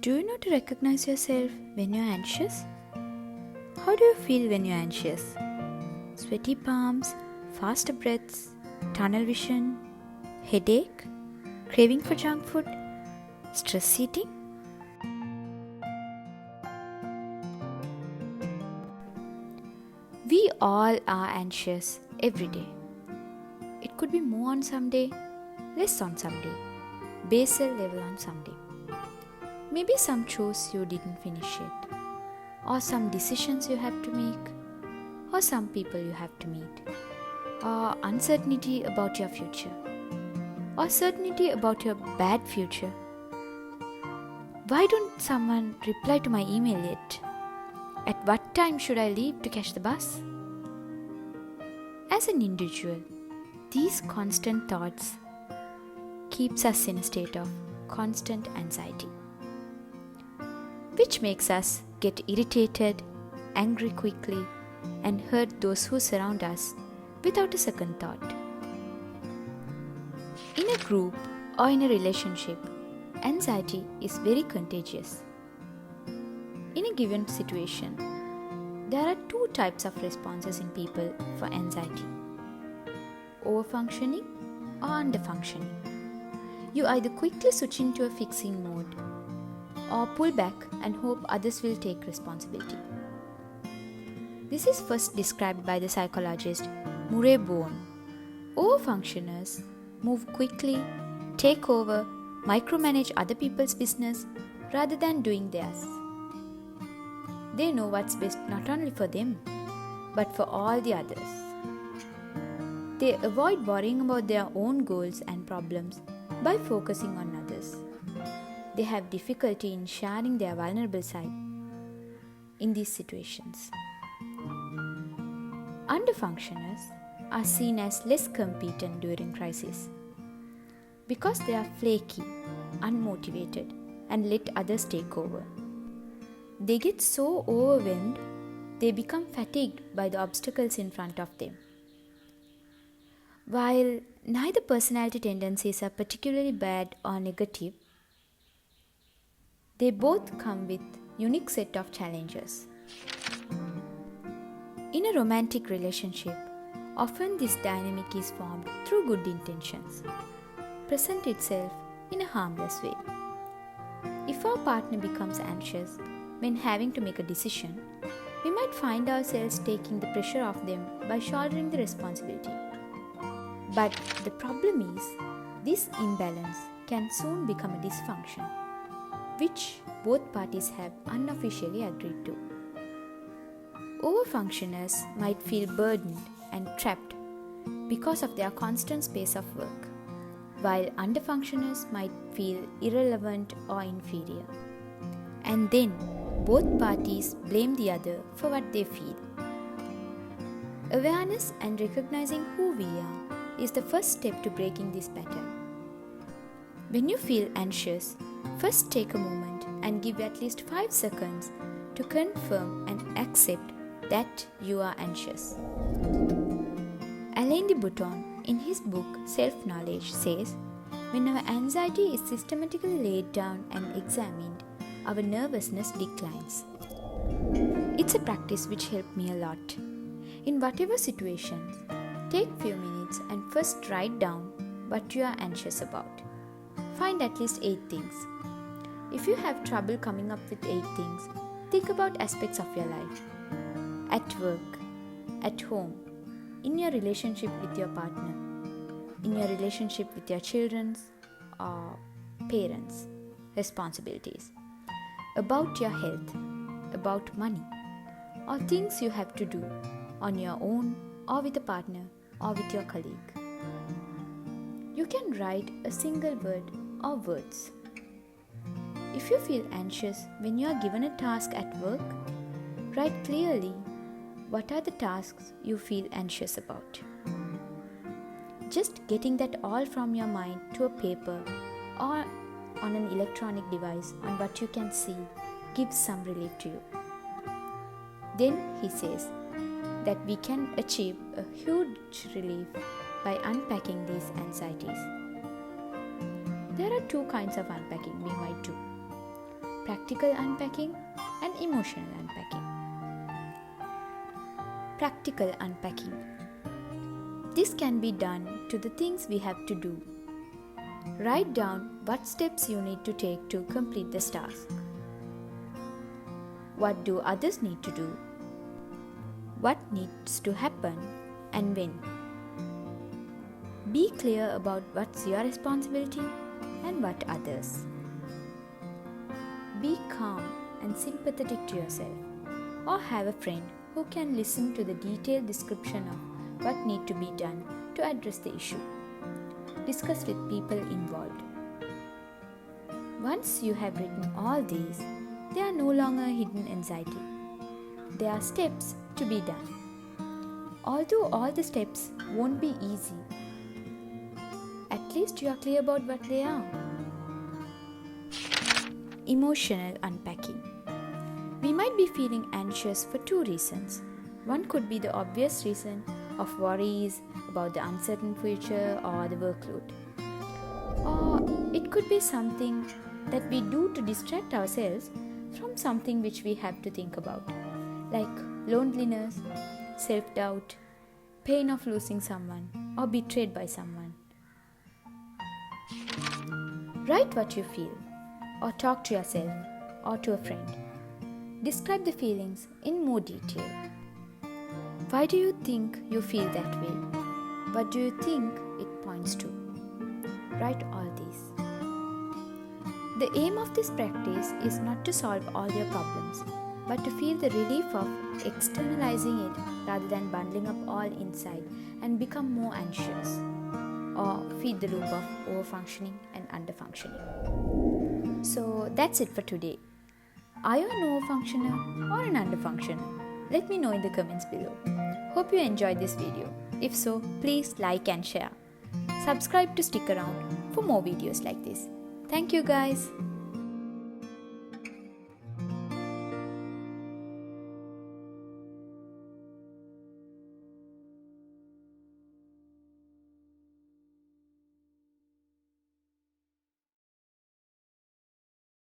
Do you know to recognize yourself when you're anxious? How do you feel when you're anxious? Sweaty palms, faster breaths, tunnel vision, headache, craving for junk food, stress eating? We all are anxious every day. It could be more on some day, less on some day, basal level on some day. Maybe some chores you didn't finish yet, or some decisions you have to make, or some people you have to meet, or uncertainty about your future, or certainty about your bad future. Why don't someone reply to my email yet? At what time should I leave to catch the bus? As an individual, these constant thoughts keeps us in a state of constant anxiety, which makes us get irritated, angry quickly, and hurt those who surround us without a second thought. In a group or in a relationship, anxiety is very contagious. In a given situation, there are two types of responses in people for anxiety: overfunctioning or underfunctioning. You either quickly switch into a fixing mode or pull back and hope others will take responsibility. This is first described by the psychologist Bowen. Overfunctioners move quickly, take over, micromanage other people's business rather than doing theirs. They know what's best not only for them, but for all the others. They avoid worrying about their own goals and problems by focusing on others. They have difficulty in sharing their vulnerable side in these situations. Underfunctioners are seen as less competent during crisis because they are flaky, unmotivated, and let others take over. They get so overwhelmed, they become fatigued by the obstacles in front of them. While neither personality tendencies are particularly bad or negative, they both come with unique set of challenges. In a romantic relationship, often this dynamic is formed through good intentions, present itself in a harmless way. If our partner becomes anxious when having to make a decision, we might find ourselves taking the pressure off them by shouldering the responsibility. But the problem is, this imbalance can soon become a dysfunction, which both parties have unofficially agreed to. Overfunctioners might feel burdened and trapped because of their constant pace of work, while underfunctioners might feel irrelevant or inferior. And then, both parties blame the other for what they feel. Awareness and recognizing who we are is the first step to breaking this pattern. When you feel anxious, first take a moment and give at least 5 seconds to confirm and accept that you are anxious. Alain the botton, in his book Selfknowledge, says, when our anxiety is systematically laid down and examined, our nervousness declines. It's a practice which helped me a lot. In whatever situations, take few minutes and first write down what you are anxious about. Find at least 8 things. If you have trouble coming up with 8 things, think about aspects of your life. At work, at home, in your relationship with your partner, in your relationship with your children or parents, responsibilities, about your health, about money, or things you have to do on your own or with a partner or with your colleague. You can write a single word or words. If you feel anxious when you are given a task at work, write clearly what are the tasks you feel anxious about. Just getting that all from your mind to a paper or on an electronic device on what you can see gives some relief to you. Then he says that we can achieve a huge relief by unpacking these anxieties. There are 2 kinds of unpacking we might do: practical unpacking, and emotional unpacking. Practical unpacking. This can be done to the things we have to do. Write down what steps you need to take to complete this task. What do others need to do? What needs to happen and when? Be clear about what's your responsibility and what others. Be calm and sympathetic to yourself, or have a friend who can listen to the detailed description of what needs to be done to address the issue. Discuss with people involved. Once you have written all these, they are no longer hidden anxiety. They are steps to be done. Although all the steps won't be easy, at least you are clear about what they are. Emotional unpacking. We might be feeling anxious for two reasons. One could be the obvious reason of worries about the uncertain future or the workload. Or it could be something that we do to distract ourselves from something which we have to think about, like loneliness, self-doubt, pain of losing someone, or betrayed by someone. Write what you feel, or talk to yourself, or to a friend. Describe the feelings in more detail. Why do you think you feel that way? What do you think it points to? Write all these. The aim of this practice is not to solve all your problems, but to feel the relief of externalizing it rather than bundling up all inside and become more anxious, or feed the loop of overfunctioning and underfunctioning. So that's it for today. Are you an overfunctioner or an underfunctioner? Let me know in the comments below. Hope you enjoyed this video. If so, please like and share. Subscribe to stick around for more videos like this. Thank you guys.